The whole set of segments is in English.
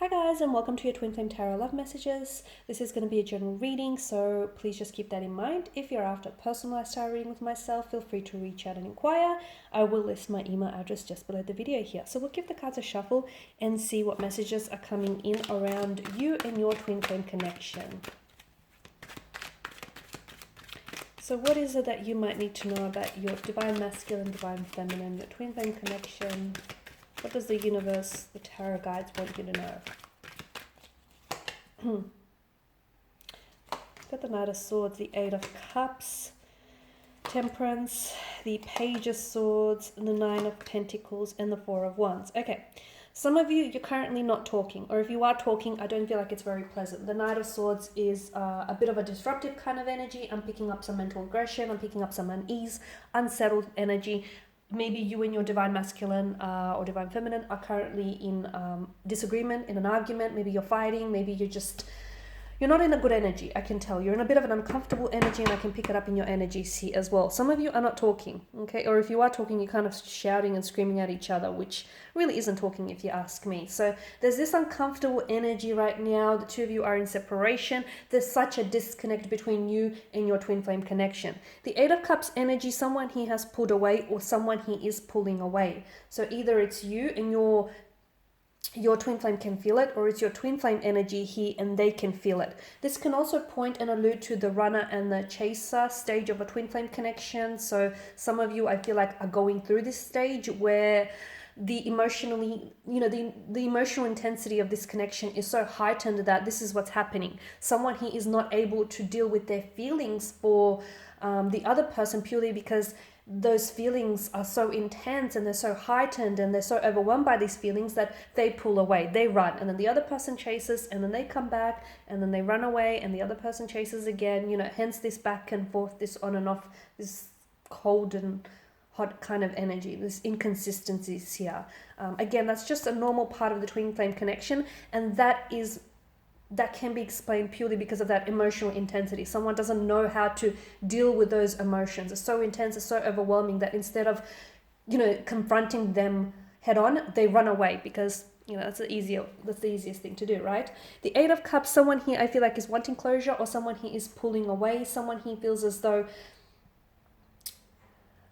Hi guys, and welcome to your Twin Flame Tarot Love Messages. This is going to be a general reading, so please just keep that in mind. If you're after a personalized tarot reading with myself, feel free to reach out and inquire. I will list my email address just below the video here. So we'll give the cards a shuffle and see what messages are coming in around you and your Twin Flame connection. So what is it that you might need to know about your Divine Masculine, Divine Feminine, your Twin Flame connection? What does the universe, the tarot guides want you to know? Got the Knight of Swords, the Eight of Cups, Temperance, the Page of Swords, the Nine of Pentacles, and the Four of Wands. Okay, some of you, you're currently not talking, or if you are talking, I don't feel like it's very pleasant. The Knight of Swords is a bit of a disruptive kind of energy. I'm picking up some mental aggression, I'm picking up some unease, unsettled energy. Maybe you and your Divine Masculine or Divine Feminine are currently in disagreement, in an argument. Maybe you're fighting. Maybe you're not in a good energy. I can tell you're in a bit of an uncomfortable energy, and I can pick it up in your energies here as well. Some of you are not talking, okay? Or if you are talking, you're kind of shouting and screaming at each other, which really isn't talking if you ask me. So there's this uncomfortable energy right now. The two of you are in separation. There's such a disconnect between you and your Twin Flame connection. The Eight of Cups energy, someone he has pulled away or someone he is pulling away. So either it's you and your Twin Flame can feel it, or it's your Twin Flame energy here and they can feel it. This can also point and allude to the runner and the chaser stage of a Twin Flame connection. So some of you, I feel like, are going through this stage where the emotionally, the emotional intensity of this connection is so heightened that this is what's happening. Someone here is not able to deal with their feelings for the other person purely because those feelings are so intense and they're so heightened and they're so overwhelmed by these feelings that they pull away, they run, and then the other person chases, and then they come back, and then they run away, and the other person chases again, hence this back and forth, this on and off, this cold and hot kind of energy, this inconsistencies here. Again, that's just a normal part of the Twin Flame connection, and that can be explained purely because of that emotional intensity. Someone doesn't know how to deal with those emotions. It's so intense, it's so overwhelming that instead of, confronting them head on, they run away because, that's the easiest thing to do, right? The Eight of Cups, someone here I feel like is wanting closure, or someone here is pulling away. Someone here feels as though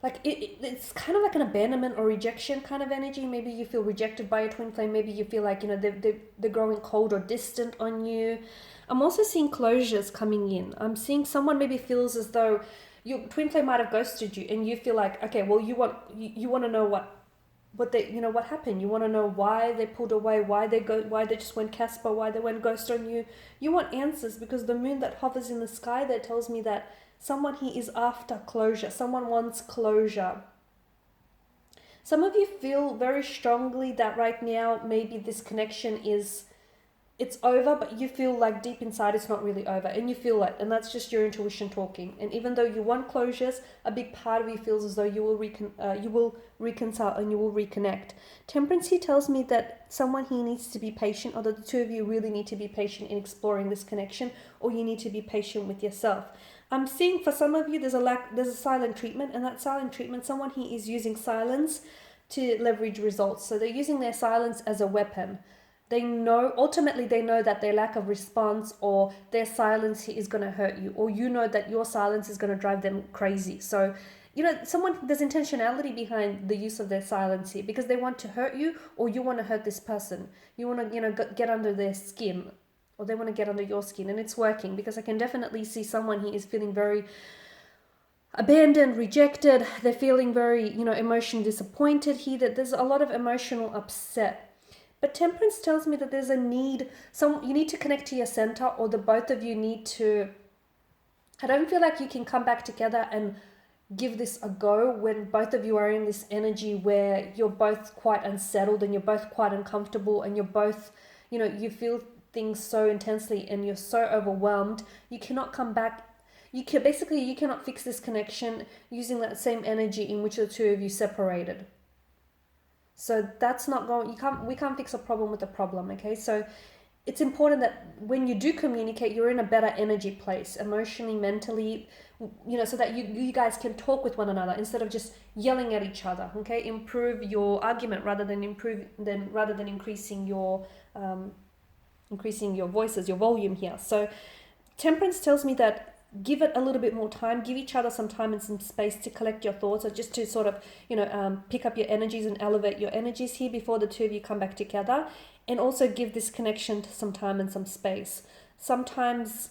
like it's kind of like an abandonment or rejection kind of energy. Maybe you feel rejected by a Twin Flame. Maybe you feel like, they're growing cold or distant on you. I'm also seeing closures coming in. I'm seeing someone maybe feels as though your Twin Flame might have ghosted you, and you feel like, okay, well, you want to know what happened. You want to know why they pulled away, why they just went Casper, why they went ghost on you. You want answers because the moon that hovers in the sky there tells me that someone here is after closure. Someone wants closure. Some of you feel very strongly that right now maybe this connection it's over, but you feel like deep inside it's not really over, and you feel it, and that's just your intuition talking. And even though you want closures, a big part of you feels as though you will reconcile and you will reconnect. Temperance here tells me that someone here needs to be patient, or that the two of you really need to be patient in exploring this connection, or you need to be patient with yourself. I'm seeing for some of you there's a silent treatment, and that silent treatment, someone here is using silence to leverage results. So they're using their silence as a weapon. Ultimately they know that their lack of response or their silence here is going to hurt you, or that your silence is going to drive them crazy. So, there's intentionality behind the use of their silence here, because they want to hurt you, or you want to hurt this person. You want to, get under their skin, or they want to get under your skin, and it's working, because I can definitely see someone here is feeling very abandoned, rejected. They're feeling very, emotionally disappointed here, that there's a lot of emotional upset. But Temperance tells me that there's a need, you need to connect to your center, or the both of you need to, I don't feel like you can come back together and give this a go when both of you are in this energy where you're both quite unsettled and you're both quite uncomfortable, and you're both, you feel things so intensely and you're so overwhelmed. You cannot come back. You cannot fix this connection using that same energy in which the two of you separated. So that's not going, we can't fix a problem with a problem, okay? So it's important that when you do communicate, you're in a better energy place, emotionally, mentally, so that you guys can talk with one another instead of just yelling at each other, okay? Improve your argument rather than increasing your increasing your voices, your volume here. So Temperance tells me that give it a little bit more time, give each other some time and some space to collect your thoughts, or just to sort of, pick up your energies and elevate your energies here before the two of you come back together. And also give this connection some time and some space. Sometimes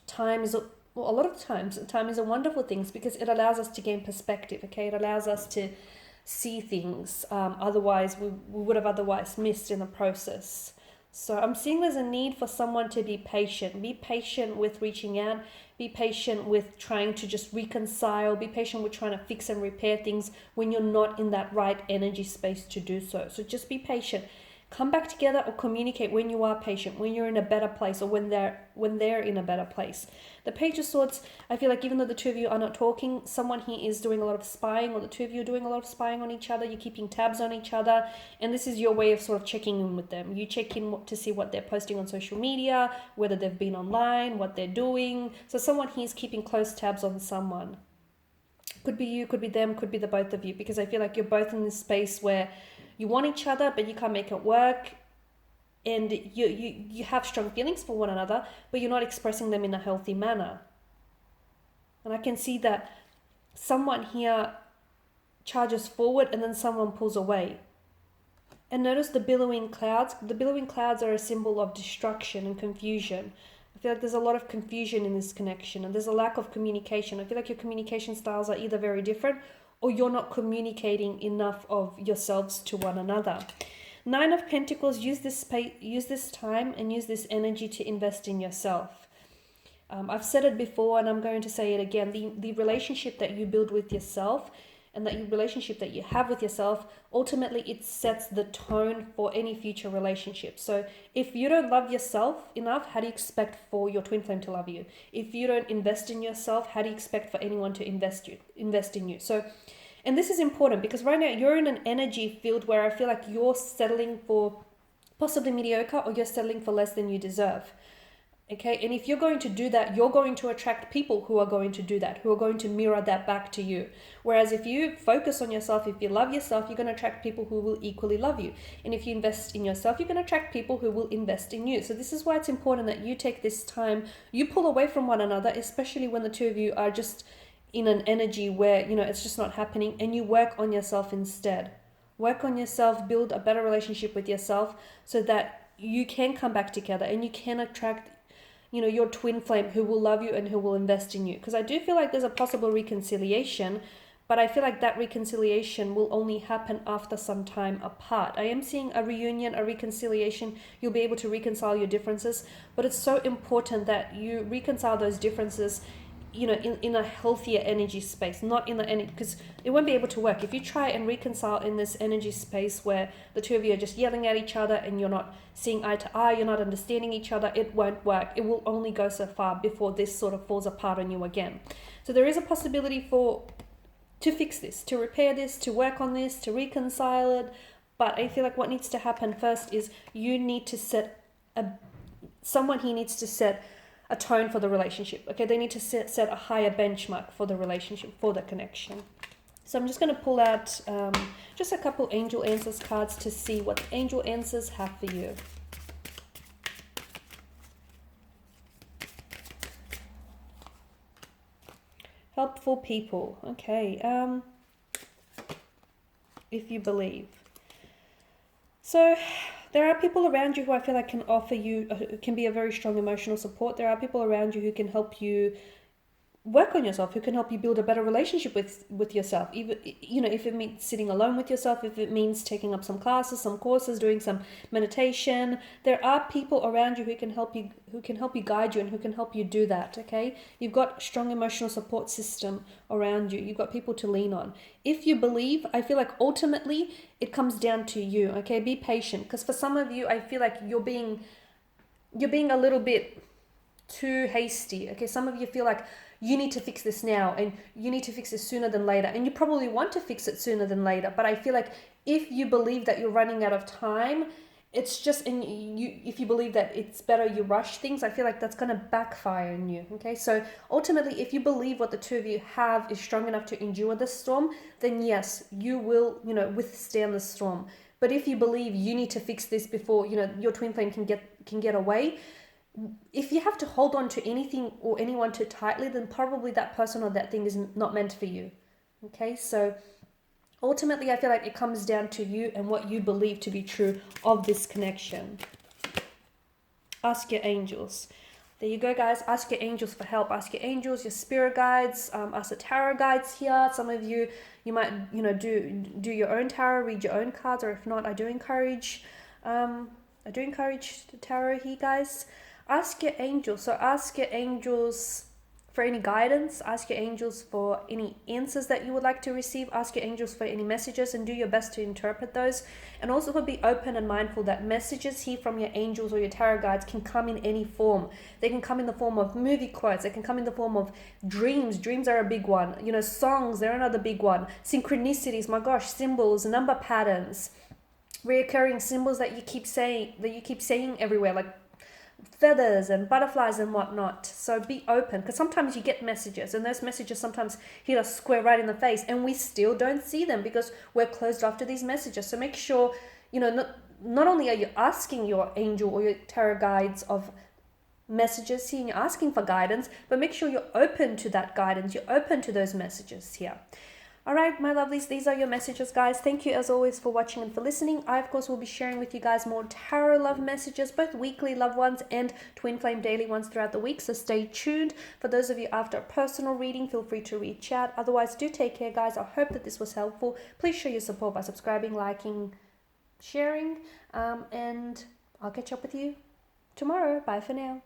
time is, a lot of times, time is a wonderful thing because it allows us to gain perspective, okay? It allows us to see things otherwise we would have otherwise missed in the process. So I'm seeing there's a need for someone to be patient. Be patient with reaching out. Be patient with trying to just reconcile. Be patient with trying to fix and repair things when you're not in that right energy space to do so. So just be patient. Come back together or communicate when you are patient, when you're in a better place, or when they're in a better place. The Page of Swords, I feel like even though the two of you are not talking, someone here is doing a lot of spying, or the two of you are doing a lot of spying on each other. You're keeping tabs on each other, and this is your way of sort of checking in with them. You check in to see what they're posting on social media, whether they've been online, what they're doing. So someone here is keeping close tabs on someone. Could be you, could be them, could be the both of you, because I feel like you're both in this space where you want each other, but you can't make it work. And you have strong feelings for one another, but you're not expressing them in a healthy manner. And I can see that someone here charges forward and then someone pulls away. And notice the billowing clouds. The billowing clouds are a symbol of destruction and confusion. I feel like there's a lot of confusion in this connection, and there's a lack of communication. I feel like your communication styles are either very different, or you're not communicating enough of yourselves to one another. Nine of Pentacles, use this space, use this time and use this energy to invest in yourself. I've said it before and I'm going to say it again. The relationship that you build with yourself and that relationship that you have with yourself, ultimately it sets the tone for any future relationship. So if you don't love yourself enough, how do you expect for your twin flame to love you? If you don't invest in yourself, how do you expect for anyone to invest in you? So, and this is important because right now you're in an energy field where I feel like you're settling for possibly mediocre, or you're settling for less than you deserve. Okay, and if you're going to do that, you're going to attract people who are going to do that, who are going to mirror that back to you. Whereas if you focus on yourself, if you love yourself, you're going to attract people who will equally love you. And if you invest in yourself, you're going to attract people who will invest in you. So this is why it's important that you take this time, you pull away from one another, especially when the two of you are just in an energy where, it's just not happening, and you work on yourself instead. Work on yourself, build a better relationship with yourself so that you can come back together and you can attract your twin flame who will love you and who will invest in you. Because I do feel like there's a possible reconciliation, but I feel like that reconciliation will only happen after some time apart. I am seeing a reunion, a reconciliation. You'll be able to reconcile your differences, but it's so important that you reconcile those differences in a healthier energy space, not in the energy, because it won't be able to work. If you try and reconcile in this energy space where the two of you are just yelling at each other and you're not seeing eye to eye, you're not understanding each other, it won't work. It will only go so far before this sort of falls apart on you again. So there is a possibility to fix this, to repair this, to work on this, to reconcile it. But I feel like what needs to happen first is you need to someone here needs to set a tone for the relationship. Okay, they need to set a higher benchmark for the relationship, for the connection. So I'm just going to pull out just a couple angel answers cards to see what the angel answers have for you. Helpful people. Okay, if you believe. So there are people around you who I feel like can offer you, can be a very strong emotional support. There are people around you who can help you work on yourself, who can help you build a better relationship with yourself. Even, if it means sitting alone with yourself, if it means taking up some classes, some courses, doing some meditation. There are people around you who can help you guide you and who can help you do that, okay? You've got a strong emotional support system around you. You've got people to lean on. If you believe, I feel like ultimately it comes down to you, okay? Be patient, because for some of you, I feel like you're being a little bit too hasty, okay? Some of you feel like you need to fix this now and you need to fix this sooner than later, and you probably want to fix it sooner than later. But I feel like if you believe that you're running out of time, it's just, if you believe that it's better you rush things, I feel like that's going to backfire on you, okay? So ultimately, if you believe what the two of you have is strong enough to endure the storm, then yes, you will, withstand the storm. But if you believe you need to fix this before, you know, your twin flame can get away, if you have to hold on to anything or anyone too tightly, then probably that person or that thing is not meant for you. Okay, so ultimately, I feel like it comes down to you and what you believe to be true of this connection. Ask your angels. There you go, guys. Ask your angels for help. Ask your angels, your spirit guides, ask the tarot guides here. Some of you, you might, you know, do your own tarot, read your own cards, or if not, I do encourage the tarot here, guys. Ask your angels. So ask your angels for any guidance, ask your angels for any answers that you would like to receive, ask your angels for any messages, and do your best to interpret those. And also be open and mindful that messages here from your angels or your tarot guides can come in any form. They can come in the form of movie quotes, they can come in the form of dreams. Dreams are a big one. You know, songs, they're another big one. Synchronicities, my gosh, symbols, number patterns, reoccurring symbols that you keep saying everywhere, like feathers and butterflies and whatnot. So be open, because sometimes you get messages and those messages sometimes hit us square right in the face and we still don't see them because we're closed off to these messages. So make sure, you know, not only are you asking your angel or your tarot guides of messages here and you're asking for guidance, but make sure you're open to that guidance, you're open to those messages here. All right, my lovelies, these are your messages, guys. Thank you as always for watching and for listening. I, of course, will be sharing with you guys more tarot love messages, both weekly love ones and twin flame daily ones throughout the week. So stay tuned. For those of you after a personal reading, feel free to reach out. Otherwise, do take care, guys. I hope that this was helpful. Please show your support by subscribing, liking, sharing, and I'll catch up with you tomorrow. Bye for now.